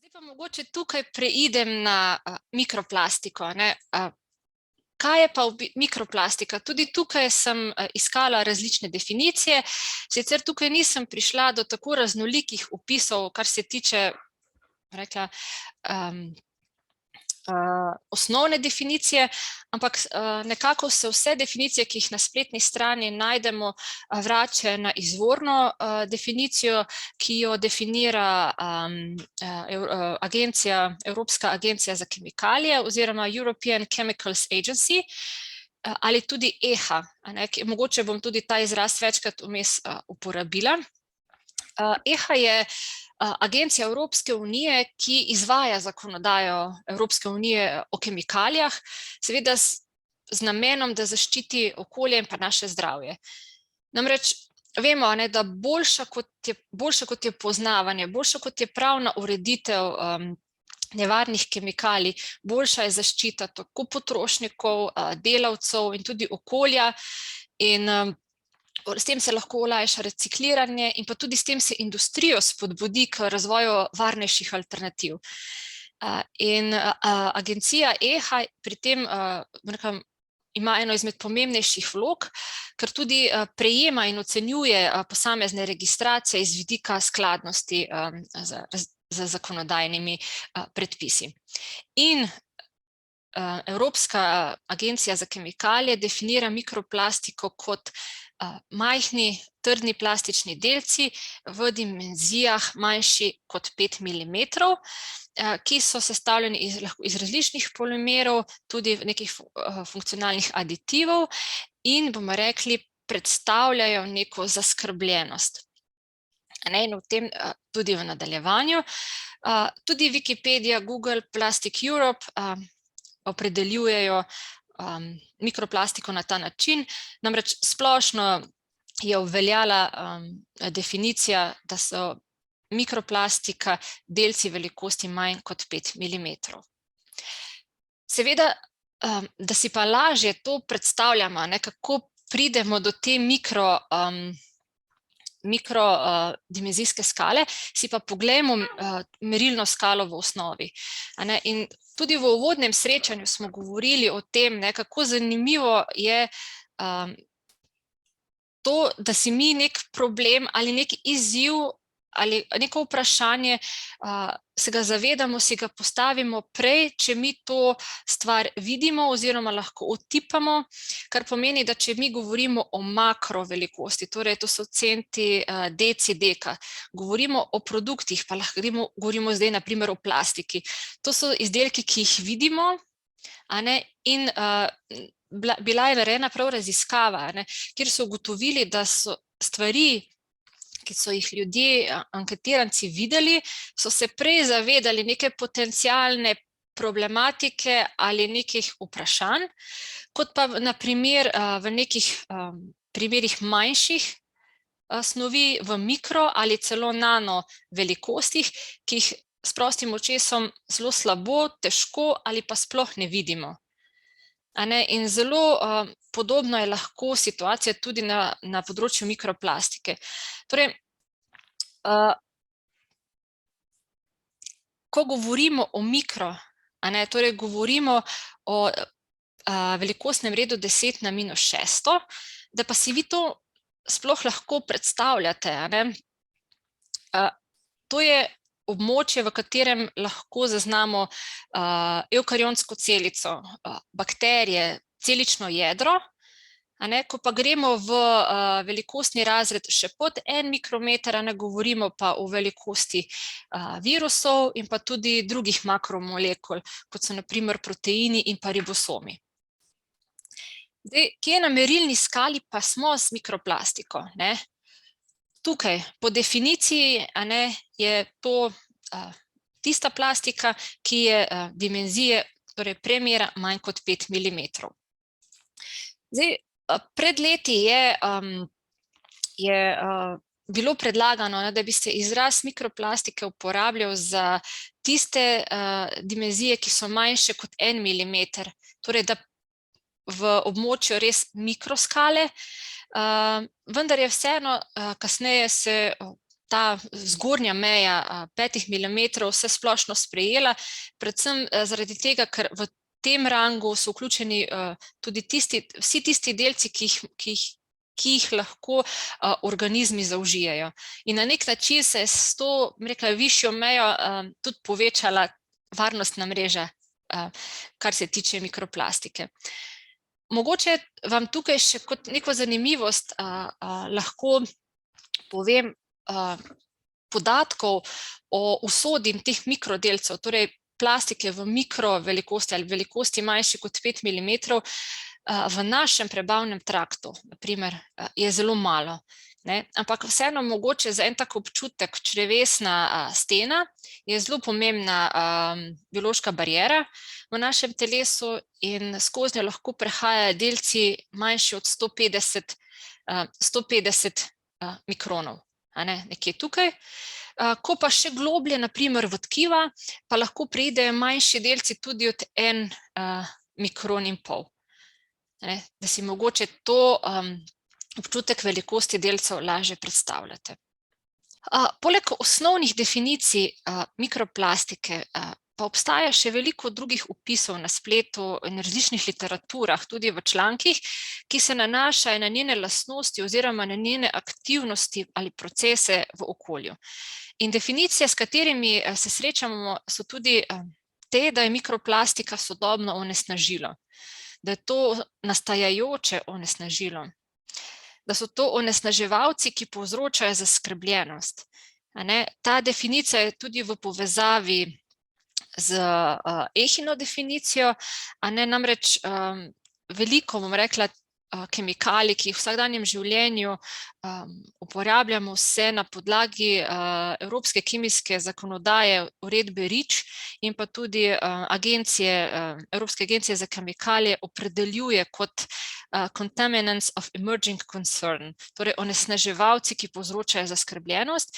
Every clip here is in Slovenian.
Zdaj pa mogoče tukaj preidem na mikroplastiko, ne. Kaj je pa mikroplastika? Tudi tukaj sem iskala različne definicije, sicer tukaj nisem prišla do tako raznolikih opisov, kar se tiče, rekla, osnovne definicije, ampak nekako se vse definicije, ki jih na spletni strani najdemo, vračajo na izvorno definicijo, ki jo definira Evropska agencija za kemikalije oziroma European Chemicals Agency ali tudi EHA, mogoče bom tudi ta izraz večkrat vmes uporabila. EHA je agencija Evropske unije, ki izvaja zakonodajo Evropske unije o kemikalijah, seveda z namenom, da zaščiti okolje in pa naše zdravje. Namreč vemo, da boljša kot je poznavanje, boljša kot je pravna ureditev nevarnih kemikalij, boljša je zaščita tako potrošnikov, delavcev in tudi okolja, in s tem se lahko olajša recikliranje in pa tudi s tem se industrijo spodbudi k razvoju varnejših alternativ. In agencija EHA pri tem ima eno izmed pomembnejših vlog, ker tudi prejema in ocenjuje posamezne registracije iz vidika skladnosti z zakonodajnimi predpisi. In Evropska agencija za kemikalije definira mikroplastiko kot majhni trdni plastični delci v dimenzijah manjši kot 5 milimetrov, ki so sestavljeni iz različnih polimerov, tudi nekih funkcionalnih aditivov in, bomo rekli, predstavljajo neko zaskrbljenost. In v tem tudi v nadaljevanju. Tudi Wikipedia, Google, Plastic Europe opredeljujejo mikroplastiko na ta način, namreč splošno je obveljala definicija, da so mikroplastika delci velikosti manj kot 5 milimetrov. Seveda, da si pa lažje to predstavljamo, kako pridemo do te mikrodimenzijske skale, si pa poglejmo merilno skalo v osnovi. In tudi v uvodnem srečanju smo govorili o tem, kako zanimivo je to, da si mi nek problem ali nek izziv ali neko vprašanje se ga zavedamo, si ga postavimo prej, če mi to stvar vidimo oziroma lahko otipamo, kar pomeni, da če mi govorimo o makrovelikosti, torej to so centi, deci, deka, govorimo o produktih, pa lahko govorimo zdaj na primer o plastiki. To so izdelki, ki jih vidimo, in bila je narejena prav raziskava, kjer so ugotovili, da so stvari, ki so jih ljudje, anketiranci videli, so se prej zavedali neke potencialne problematike ali nekih vprašanj, kot pa na primer v nekih primerih manjših snovi v mikro ali celo nano velikostih, ki jih s prostim očesom zelo slabo, težko ali pa sploh ne vidimo. In zelo podobno je lahko situacija tudi na področju mikroplastike. Torej, ko govorimo o mikro, torej govorimo o velikostnem redu 10⁻⁶, da pa si vi to sploh lahko predstavljate. To je območje, v katerem lahko zaznamo evkarionsko celico, bakterije, celično jedro, ko pa gremo v velikostni razred še pod 1 mikrometer, govorimo pa o velikosti virusov in pa tudi drugih makromolekul, kot so na primer proteini in pa ribosomi. Zdaj, kje na merilni skali pa smo s mikroplastiko? Tukaj, po definiciji, je to tista plastika, ki je dimenzije, torej premera manj kot 5 milimetrov. Zdaj, pred leti je bilo predlagano, da bi se izraz mikroplastike uporabljal za tiste dimenzije, ki so manjše kot 1 milimeter, torej da v območju res mikroskale, vendar je vseeno kasneje se ta zgornja meja 5 mm vse splošno sprejela, predvsem zaradi tega, ker v tem rangu so vključeni tudi vsi tisti delci, ki jih lahko organizmi zaužijejo. In na nek način se je s to, rekla, višjo mejo tudi povečala varnostna mreža, kar se tiče mikroplastike. Mogoče vam tukaj še kot neko zanimivost lahko povem podatkov o usodi teh mikrodelcev, torej plastike v mikrovelikosti ali velikosti manjši kot 5 mm, v našem prebavnem traktu, na primer, je zelo malo. Ampak vseeno mogoče za en tak občutek črevesna stena je zelo pomembna biološka bariera v našem telesu in skoznjo lahko prehajajo delci manjši od 150 mikronov, nekje tukaj. Ko pa še globlje, na primer v tkiva, pa lahko pridejo manjši delci tudi od 1,5 mikron. Da si mogoče to občutek velikosti delcev lažje predstavljate. Poleg osnovnih definicij mikroplastike pa obstaja še veliko drugih opisov na spletu in različnih literaturah, tudi v člankih, ki se nanašajo na njene lastnosti oziroma na njene aktivnosti ali procese v okolju. In definicije, s katerimi se srečamo, so tudi te, da je mikroplastika sodobno onesnažilo, da je to nastajajoče onesnažilo, da so to onesnaževalci, ki povzročajo zaskrbljenost. Ta definicija je tudi v povezavi z EHINO definicijo, namreč veliko, bom rekla, kemikalij, ki jih v vsakdanjem življenju uporabljamo vse na podlagi Evropske kemijske zakonodaje, uredbe REACH in pa tudi Evropske agencije za kemikalije opredeljuje kot contaminants of emerging concern, torej onesnaževalci, ki povzročajo zaskrbljenost.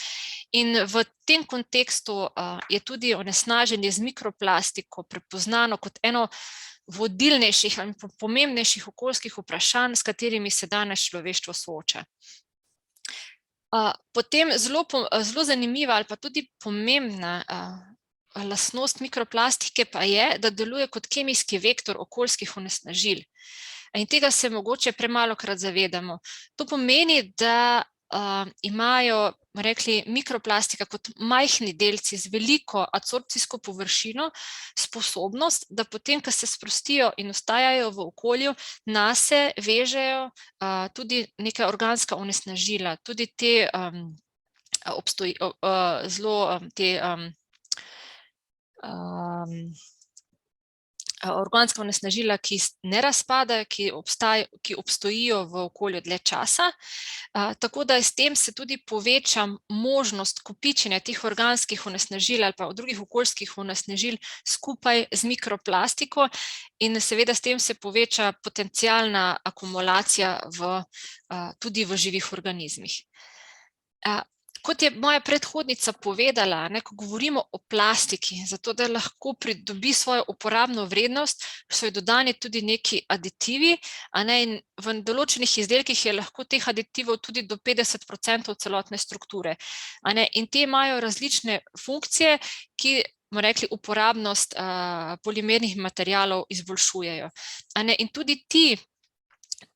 In v tem kontekstu je tudi onesnaženje z mikroplastiko prepoznano kot eno vodilnejših in pomembnejših okoljskih vprašanj, s katerimi se danes človeštvo sooča. Potem zelo zanimiva ali pa tudi pomembna lastnost mikroplastike pa je, da deluje kot kemijski vektor okoljskih onesnažil. In tega se mogoče premalokrat zavedamo. To pomeni, da imajo, rekli, mikroplastika kot majhni delci z veliko adsorpcijsko površino sposobnost, da potem, ko se sprostijo in ostajajo v okolju, nase vežejo tudi neka organska onesnažila, tudi te organska onesnažila, ki ne razpadajo, ki obstojijo v okolju dlje časa, tako da s tem se tudi poveča možnost kopičenja teh organskih onesnažil ali pa drugih okoljskih onesnažil skupaj z mikroplastiko in seveda s tem se poveča potencialna akumulacija tudi v živih organizmih. Kot je moja predhodnica povedala, ko govorimo o plastiki, zato da lahko pridobi svojo uporabno vrednost, so ji dodani tudi neki aditivi, in v določenih izdelkih je lahko teh aditivov tudi do 50% celotne strukture. In te imajo različne funkcije, ki, bomo rekli, uporabnost polimernih materialov izboljšujejo. In tudi ti,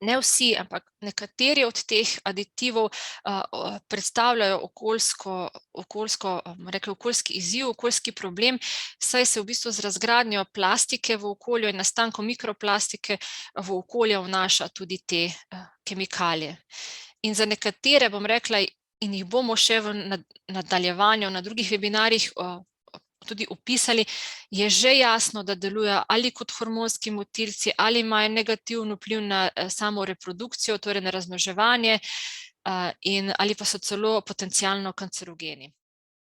ne vsi, ampak nekateri od teh aditivov predstavljajo okoljski izziv, okoljski problem, saj se v bistvu z razgradnjo plastike v okolju in nastankom mikroplastike v okolje vnaša tudi te kemikalije. In za nekatere, bom rekla, in jih bomo še v nadaljevanju na drugih webinarjih tudi opisali, je že jasno, da delujejo ali kot hormonski motilci, ali imajo negativen vpliv na samo reprodukcijo, torej na razmnoževanje, ali pa so celo potencialno kancerogeni.